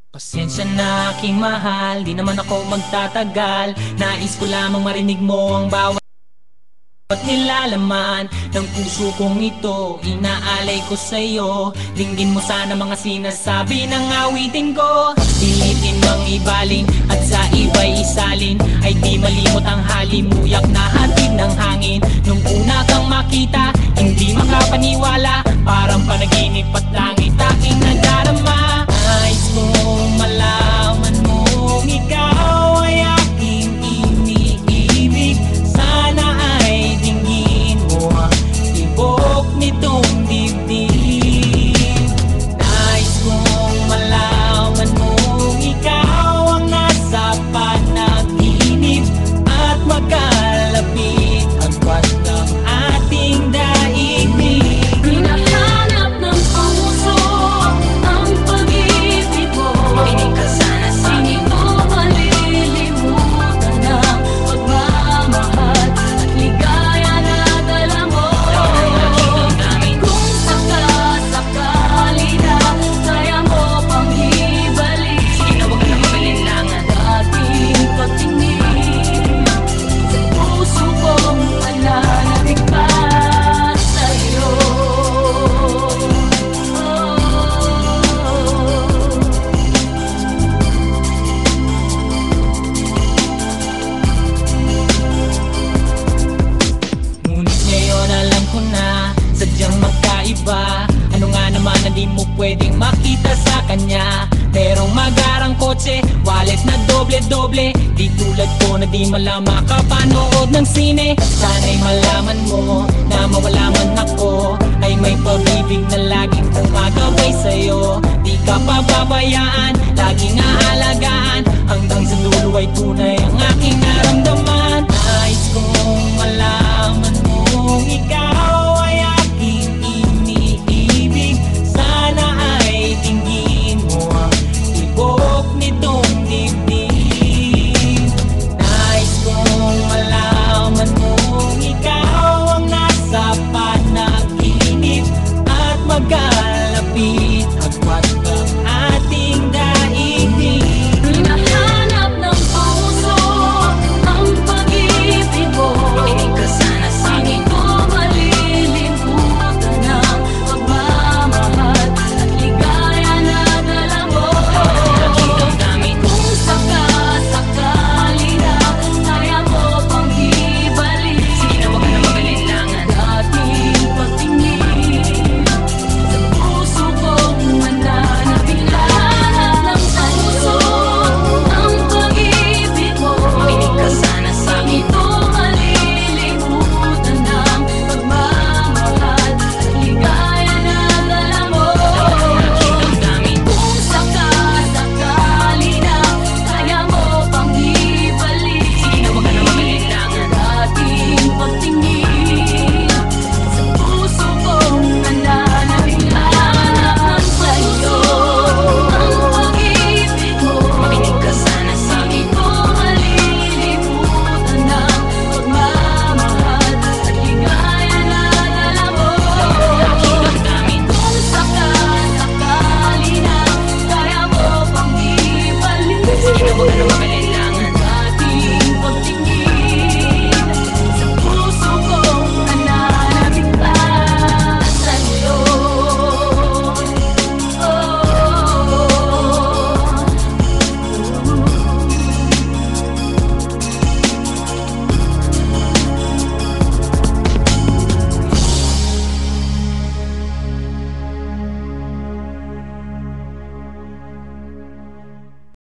Pasensya na aking mahal, di naman ako magtatagal. Nais ko lamang marinig mo ang bawat nilalaman ng puso kong ito. Inaalay ko sa'yo, dinggin mo sana mga sinasabi ng awitin ko. Pilitin mang ibaling at sa iba'y isalin, ay di malimot ang halimuyak na hatid ng hangin. Nung una kang makita, hindi makapaniwala, parang panaginip at langit aking nadarama. Nais kong malaman mong ikaw ay aking iniibig. Sana ay dinggin mo ang tibok nitong dibdib. Nais kong malaman mong ikaw ang nasa panaginip at magkalapit agwat ng ating daigdig. Hinahanap ng puso ang pag-ibig mo. Makinig ka sana sa akin. Hindi mo malilimutan ang pagmamahal at ligaya na dala mo. Kung sakasakali na kaya mo pang ibalik, sige na, huwag ka na mag-alinlangan. Dating pagtingin sa puso kong pananabik pa sa'yo. Ngunit ngayon alam ko na sadyang magkaiba. Ano nga naman na di mo pwedeng makita sa kanya? Merong magarang kotse, wallet na doble-doble, di tulad ko na di malam makapanood ng sine. Sana'y malaman mo na mawala man ako, ay may pag-ibig na laging gumagabay sa'yo. Di ka pababayaan, laging aalagaan, hanggang sa dulo ay tunay ang aking naramdaman. Nais kong malaman mong ikaw